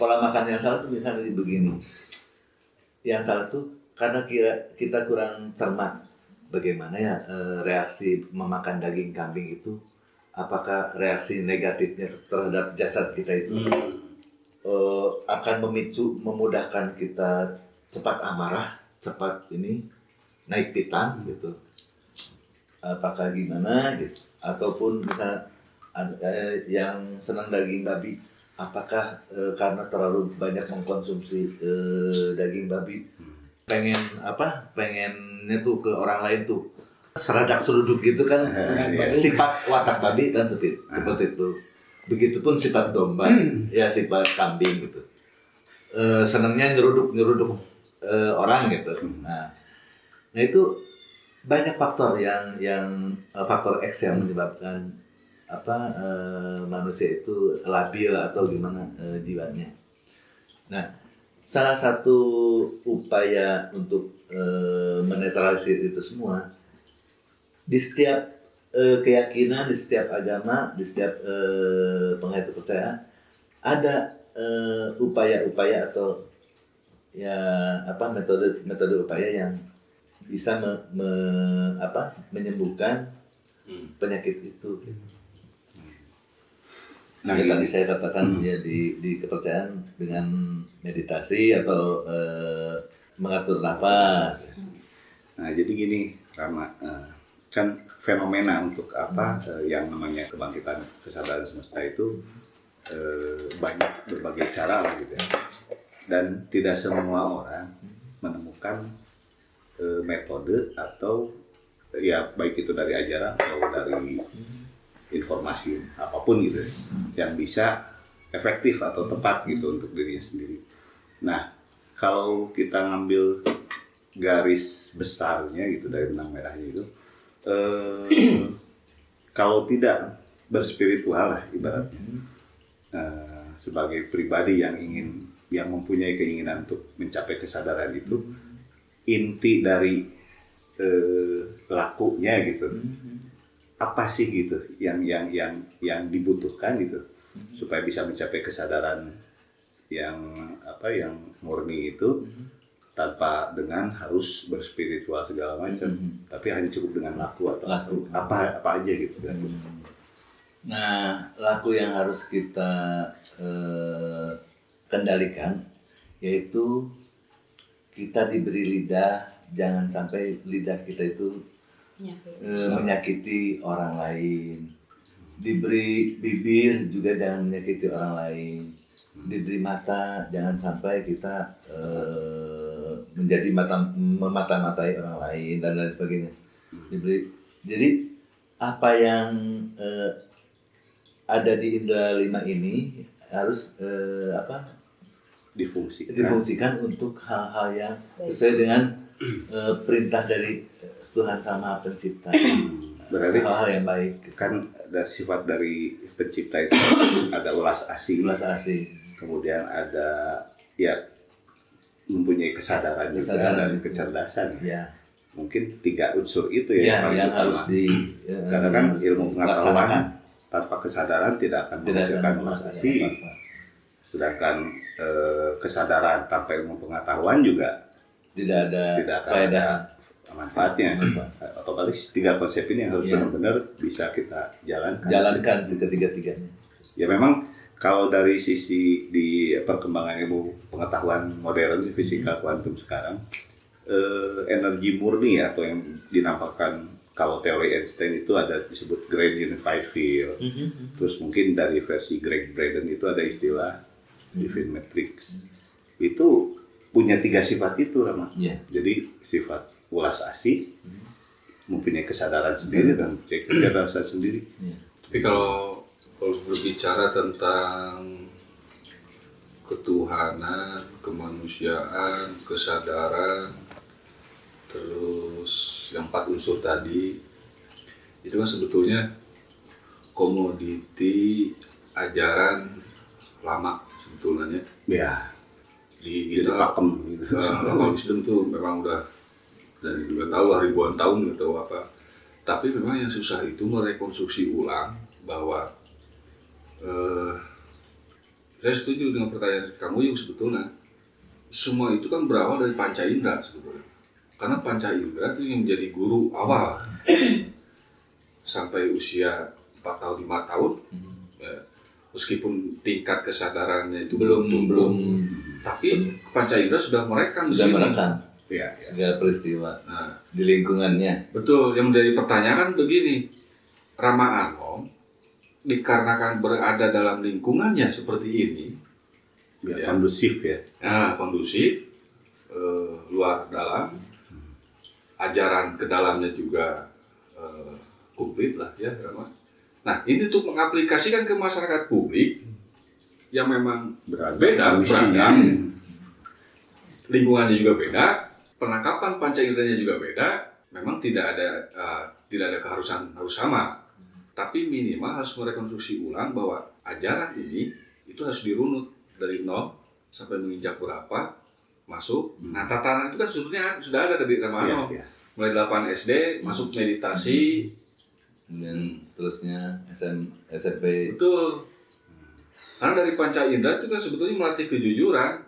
pola makan yang salah tuh misalnya begini. Yang salah tuh karena kita kurang cermat bagaimana ya reaksi memakan daging kambing itu, apakah reaksi negatifnya terhadap jasad kita itu akan memudahkan kita cepat amarah, cepat ini naik pitam gitu. Apakah gimana gitu, ataupun misalnya yang senang daging babi, apakah karena terlalu banyak mengkonsumsi daging babi pengennya tuh ke orang lain tuh seradak seruduk gitu kan, sifat watak babi kan seperti itu. Begitupun sifat domba, ya sifat kambing gitu, senangnya nyeruduk orang gitu. Nah itu banyak faktor yang faktor X yang menyebabkan manusia itu labil atau gimana jiwanya. Nah, salah satu upaya untuk menetralisir itu semua di setiap keyakinan, di setiap agama, di setiap penghayat kepercayaan ada upaya-upaya atau ya metode upaya yang bisa menyembuhkan penyakit itu. Nah, yang tadi saya katakan ya di kepercayaan dengan meditasi atau mengatur napas. Nah, jadi gini, Rama, kan fenomena untuk yang namanya kebangkitan kesadaran semesta itu banyak berbagai cara lah gitu ya. Dan tidak semua orang menemukan metode atau ya baik itu dari ajaran atau dari informasi apapun gitu ya, yang bisa efektif atau tepat gitu untuk dirinya sendiri. Nah, kalau kita ngambil garis besarnya gitu dari benang merahnya itu, kalau tidak berspiritual lah ibaratnya, sebagai pribadi yang mempunyai keinginan untuk mencapai kesadaran itu, inti dari lakunya gitu, apa sih gitu yang dibutuhkan gitu supaya bisa mencapai kesadaran yang murni itu, tanpa dengan harus berspiritual segala macam, tapi hanya cukup dengan laku apa aja gitu kan. Nah, laku yang harus kita kendalikan yaitu kita diberi lidah, jangan sampai lidah kita itu menyakiti orang lain. Diberi bibir juga jangan menyakiti orang lain. Diberi mata, jangan sampai kita menjadi memata-matai orang lain dan lain sebagainya. Jadi apa yang ada di indera 5 ini harus difungsikan untuk hal-hal yang sesuai dengan perintah dari Tuhan Sama Pencipta. Berarti hal-hal yang baik. Kan ada sifat dari pencipta itu ada ulas asih. Kemudian ada ya mempunyai kesadaran dan kecerdasan. Ya. Mungkin 3 unsur itu ya yang harus karena kan ilmu pengetahuan tanpa kesadaran tidak akan menghasilkan ulas asih. Sedangkan kesadaran tanpa ilmu pengetahuan juga tidak ada manfaatnya. Otomatis 3 konsep ini harus benar-benar bisa kita jalankan ketiga-tiganya. Ya memang kalau dari sisi di perkembangan ilmu pengetahuan modern fisika kuantum sekarang, energi murni atau yang dinampakkan kalau teori Einstein itu ada disebut Grand Unified Field. Terus mungkin dari versi Greg Braden itu ada istilah Divine Matrix. Itu punya 3 sifat itu, Rama. Jadi sifat ulas asih, mempunyai kesadaran sendiri dan kecerdasan sendiri. Tapi kalau berbicara tentang ketuhanan, kemanusiaan, kesadaran, terus yang 4 unsur tadi, itu kan sebetulnya komoditi ajaran lama sebetulnya. Ya. Di kita kalau Islam tuh memang udah dan juga tahu lah ribuan tahun atau apa. Tapi memang yang susah itu merekonstruksi ulang bahwa Saya setuju dengan pertanyaan kamu yang sebetulnya semua itu kan berawal dari panca indera sebetulnya. Karena panca indera itu yang menjadi guru awal sampai usia 4 tahun 5 tahun. Ya, meskipun tingkat kesadarannya itu belum, tapi panca indera sudah merekam segala peristiwa di lingkungannya. Betul, yang menjadi pertanyaan kan begini, Rama Anom dikarenakan berada dalam lingkungannya seperti ini, kondusif ya. Kondusif, luar dalam, ajaran ke dalamnya juga komplit lah ya, Rama. Nah, ini untuk mengaplikasikan ke masyarakat publik yang memang beragam, lingkungannya juga beda, penangkapan panca inderanya juga beda. Memang tidak ada keharusan harus sama, tapi minimal harus merekonstruksi ulang bahwa ajaran ini itu harus dirunut dari nol sampai menginjak berapa masuk. Nah, tatanan itu kan sebetulnya sudah ada tadi Rama Anom. Mulai 8 SD masuk meditasi dan seterusnya SMP. Betul. Karena dari panca indera itu kan sebetulnya melatih kejujuran.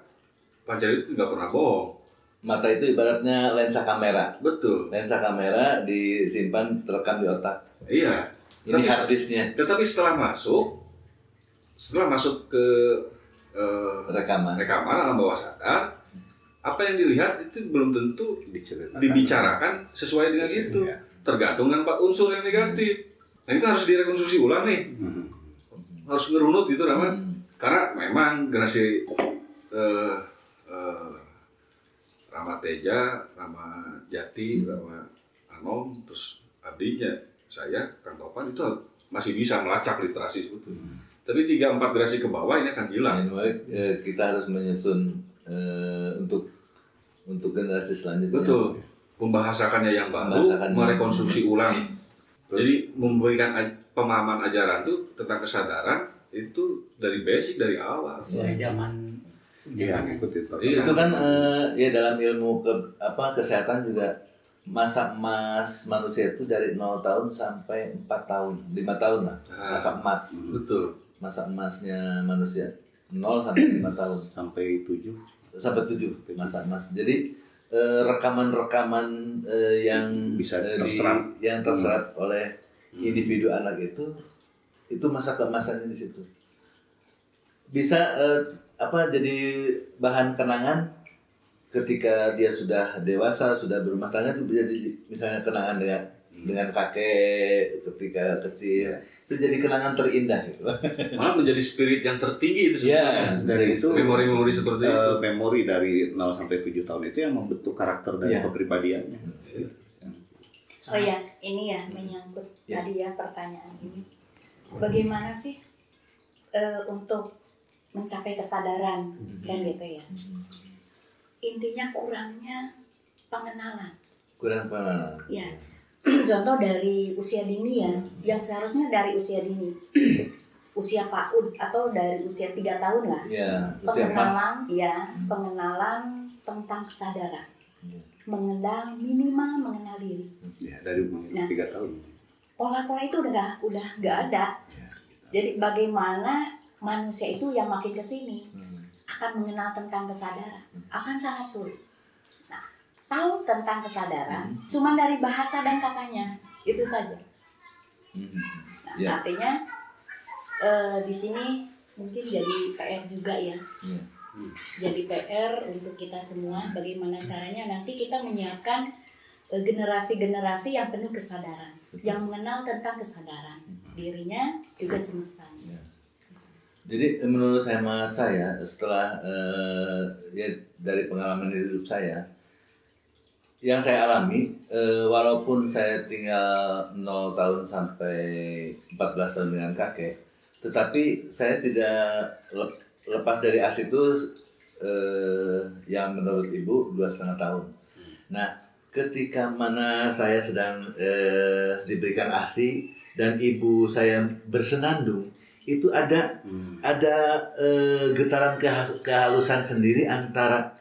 Panca itu nggak pernah bohong. Mata itu ibaratnya lensa kamera. Betul. Lensa kamera disimpan terekam di otak. Iya. Ini hard disknya. Tetapi setelah masuk ke rekaman alam bawah sadar, apa yang dilihat itu belum tentu dibicarakan sesuai dengan itu. Tergantung dengan 4 unsur yang negatif. Nah, itu harus direkonstruksi ulang nih. Harus ngerunut gitu Rama. Karena memang generasi Rama Teja, Rama Jati, Rama Anom, terus abdinya saya, Kang Topan itu masih bisa melacak literasi sebetulnya. Tapi 3-4 generasi ke bawah ini akan hilang. Kita harus menyusun untuk generasi selanjutnya. Betul. Membahasakannya yang baru, merekonstruksi ulang. Jadi memberikan pemahaman ajaran itu tentang kesadaran itu dari basic, dari awal. Dari zaman itu kan ya dalam ilmu kesehatan juga masa emas manusia itu dari 0 tahun sampai 4 tahun, 5 tahun lah. Masa emas. Betul. Masa emasnya manusia 0 sampai 5 tahun. Sampai 7 masa emas. Jadi rekaman-rekaman yang bisa terserap oleh individu anak itu masa keemasannya di situ. Bisa jadi bahan kenangan ketika dia sudah dewasa, sudah berumah tangga, itu jadi misalnya kenangan dengan kakek ketika kecil. Itu jadi kenangan terindah gitu. Malah menjadi spirit yang tertinggi itu sebenarnya. Dari itu memori-memori seperti itu. Memori dari 0 sampai 7 tahun itu yang membentuk karakter dari kepribadiannya. Oh ya, ini ya menyangkut tadi ya pertanyaan ini. Bagaimana sih untuk mencapai kesadaran kan gitu ya? Intinya kurangnya pengenalan. Ya. Contoh dari usia dini ya, yang seharusnya dari usia dini, usia PAUD atau dari usia 3 tahun lah. Ya, usia pengenalan tentang kesadaran, mengenal diri. Ya, dari umur 3 tahun. Pola-pola itu udah nggak ada. Jadi bagaimana manusia itu yang makin kesini akan mengenal tentang kesadaran akan sangat sulit. Tahu tentang kesadaran cuma dari bahasa dan katanya itu saja. Artinya di sini mungkin jadi PR juga ya. Jadi PR untuk kita semua bagaimana caranya nanti kita menyiapkan generasi-generasi yang penuh kesadaran, yang mengenal tentang kesadaran dirinya juga semestanya. Jadi menurut hemat saya setelah dari pengalaman hidup saya yang saya alami, walaupun saya tinggal 0 tahun sampai 14 tahun dengan kakek, tetapi saya tidak lepas dari ASI itu yang menurut ibu 2,5 tahun. Nah, ketika mana saya sedang diberikan ASI dan ibu saya bersenandung, itu ada getaran kehalusan sendiri antara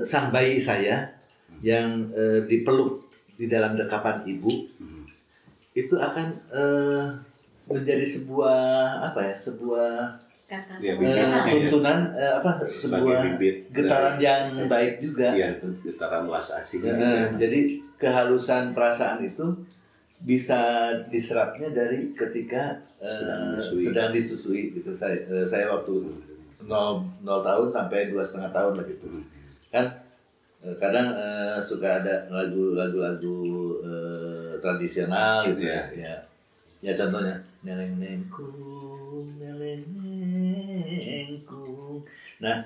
sang bayi saya yang dipeluk di dalam dekapan ibu, itu akan menjadi sebuah kata Ya, emosional. tuntunan sebagai sebuah bibit getaran yang baik juga. Iya, getaran welas asing. Jadi kehalusan perasaan itu bisa diserapnya dari ketika sedang disusui gitu. Saya waktu 0 tahun sampai 2,5 tahun lah gitu. Kan kadang suka ada lagu tradisional gitu ya. Ya contohnya neleng nengkung. Nah,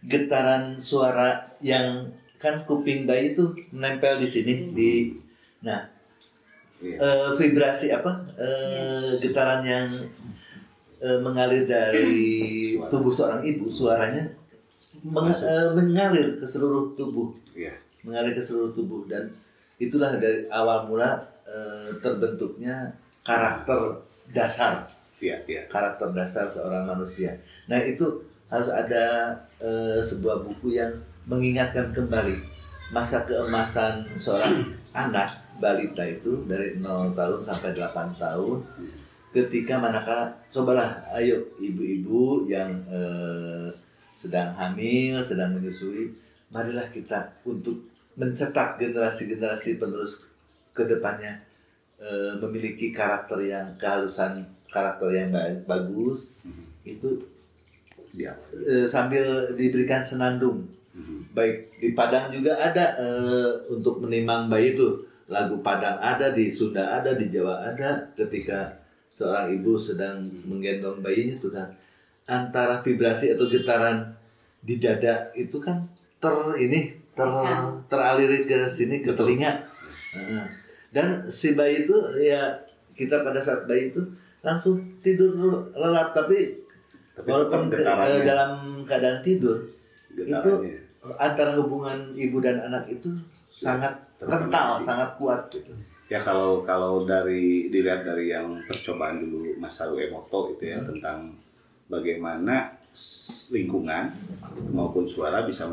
getaran suara yang kan kuping bayi itu menempel di sini vibrasi getaran yang mengalir dari tubuh seorang ibu, suaranya mengalir ke seluruh tubuh. Mengalir ke seluruh tubuh, dan itulah dari awal mula terbentuknya karakter dasar. Karakter dasar seorang manusia. Nah, itu harus ada sebuah buku yang mengingatkan kembali masa keemasan seorang anak balita itu dari 0 tahun sampai 8 tahun. Ketika manakala, cobalah ayo ibu-ibu yang sedang hamil, sedang menyusui, marilah kita untuk mencetak generasi-generasi penerus ke depannya memiliki kehalusan karakter yang bagus. Itu sambil diberikan senandung. Baik di Padang juga ada untuk menimang bayi itu, lagu Padang ada, di Sunda ada, di Jawa ada. Ketika seorang ibu sedang menggendong bayinya itu kan, antara vibrasi atau getaran di dada itu kan teraliri ke sini, ke telinga. Dan si bayi itu ya, kita pada saat bayi itu langsung tidur lelap, tapi walaupun dalam keadaan tidur itu antara hubungan ibu dan anak itu sangat kental, sangat kuat gitu. Ya kalau dilihat dari yang percobaan dulu Masaru Emoto itu ya, tentang bagaimana lingkungan maupun suara bisa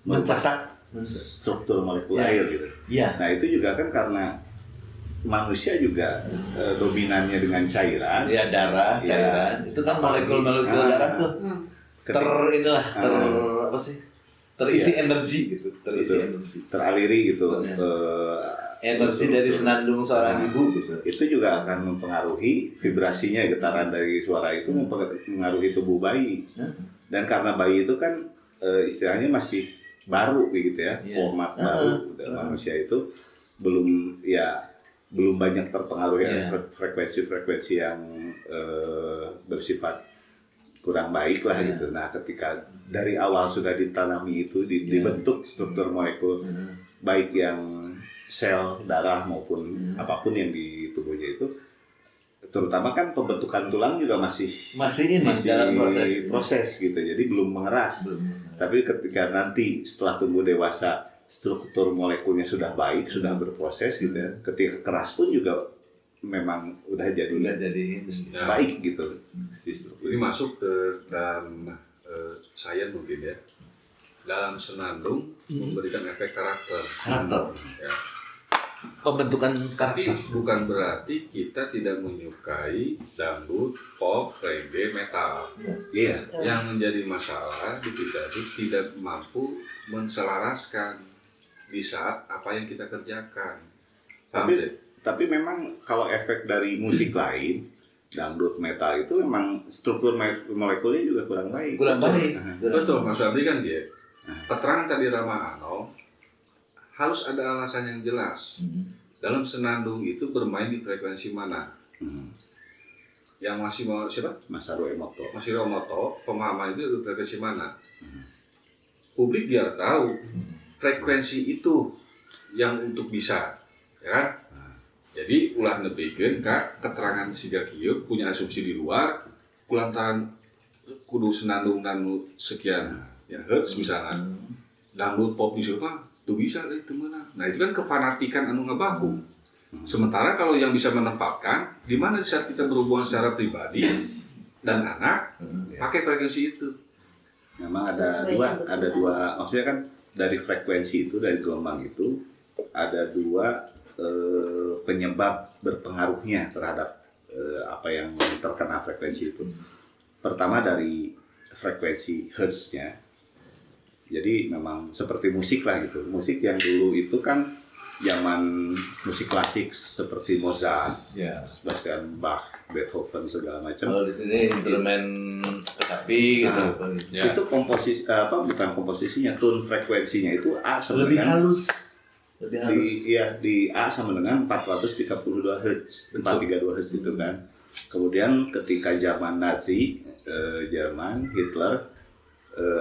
mencetak struktur molekul air gitu. Nah itu juga kan karena manusia juga dominannya dengan cairan. Darah, cairan. Itu kan molekul-molekul darah tuh terisi energi gitu, energi. Teraliri gitu. Energi dari senandung seorang ibu gitu. Itu juga akan mempengaruhi vibrasinya, getaran dari suara itu mempengaruhi tubuh bayi. Dan karena bayi itu kan istilahnya masih baru gitu ya, format baru. Manusia itu belum banyak terpengaruh frekuensi-frekuensi yang bersifat kurang baik lah gitu. Nah, ketika dari awal sudah ditanami itu, dibentuk struktur molekul baik yang sel darah maupun apapun yang di tubuhnya itu, terutama kan pembentukan tulang juga masih dalam proses gitu. Jadi belum mengeras. Tapi ketika nanti setelah tumbuh dewasa, struktur molekulnya sudah baik, sudah berproses gitu ya. Ketika keras pun juga memang udah jadi baik gitu. Ini masuk ke dalam sains mungkin ya. Dalam senandung memberikan efek karakter. Ya. Pembentukan karakter. Tapi bukan berarti kita tidak menyukai dangdut, pop, reggae, metal. Yang menjadi masalah di kita itu tidak mampu menselaraskan di saat apa yang kita kerjakan. Tapi memang kalau efek dari musik lain, dangdut, metal itu memang struktur molekulnya juga kurang baik. Betul, Mas Fadli kan dia. Keterangan tadi Rama Ano harus ada alasan yang jelas. Dalam senandung itu bermain di frekuensi mana? Yang masih mau siapa? Masaru Emoto. Pemahaman itu di frekuensi mana? Publik biar tahu frekuensi itu yang untuk bisa, ya kan? Jadi ulah nebikeun ka keterangan siga kieu punya asumsi di luar kulantaran kudu senandung nanu sekian ya hertz misalnya. Dangdut pop music mah tuh bisa itu mana. Nah, itu kan kefanatikan anu ngabaku. Sementara kalau yang bisa menempatkan di mana saat kita berhubungan secara pribadi dan anak pakai frekuensi itu. Memang ada dua maksudnya kan dari frekuensi itu, dari gelombang itu ada dua penyebab berpengaruhnya terhadap apa yang terkena frekuensi itu. Pertama dari frekuensi hertznya. Jadi memang seperti musik lah gitu. Musik yang dulu itu kan zaman musik klasik seperti Mozart, Sebastian Bach, Beethoven segala macam. Kalau di sini instrumen kecapi gitu. Itu komposisi bukan komposisinya, tone frekuensinya itu A sama Lebih dengan halus. di A sama dengan 432 Hz, 432 Hz itu kan. Kemudian ketika zaman Nazi, Jerman, Hitler,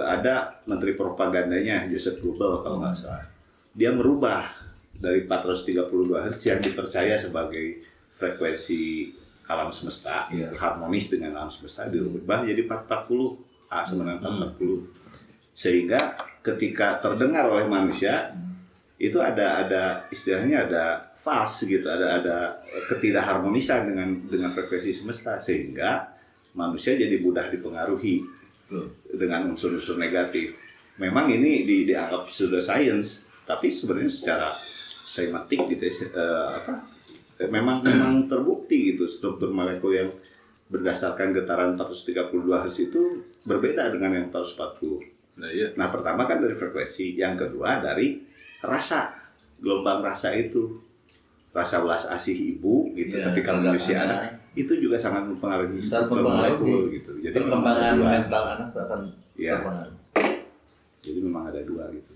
ada menteri propagandanya Joseph Goebbels kalau nggak salah. Dia merubah dari 432 Hz yang dipercaya sebagai frekuensi alam semesta, harmonis dengan alam semesta, dirubah jadi 440, A sama dengan 440. Sehingga ketika terdengar oleh manusia, itu ada istilahnya ada fals gitu, ada ketidakharmonisan dengan frekuensi semesta, sehingga manusia jadi mudah dipengaruhi dengan unsur-unsur negatif. Memang ini dianggap sudah sains, tapi sebenarnya secara semiotik gitu memang memang terbukti gitu, struktur molekul yang berdasarkan getaran 432 Hz itu berbeda dengan yang 440. Nah, pertama kan dari frekuensi, yang kedua dari rasa, gelombang rasa itu, rasa belas asih ibu gitu, ketika manusia anak itu juga sangat mempengaruhi struktur molekul gitu. Jadi perkembangan mental anak akan terpengaruh. Jadi memang ada dua gitu.